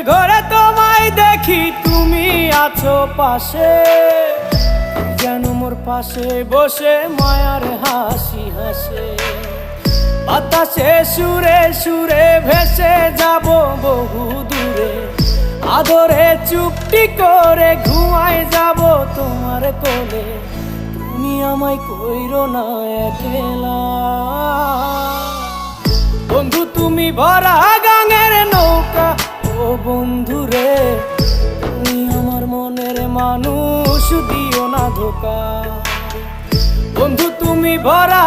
স্বপ্নের ঘরে তোমায় দেখি তুমি আছো পাশে, যেন মোর পাশে বসে মায়ার হাসি হাসে। বাতাসে সুরে সুরে ভেসে যাব বহু দূরে, আদরে চুপটি করে ঘুমায় যাব তোমার কোলে। তুমি আমায় কইরো না একলা বন্ধু, তুমি ভরা গাঙের নৌকা। ও বন্ধু রে, তুমি আমার মনের মানুষ, দিও না ধোকা। বন্ধু তুমি ভরা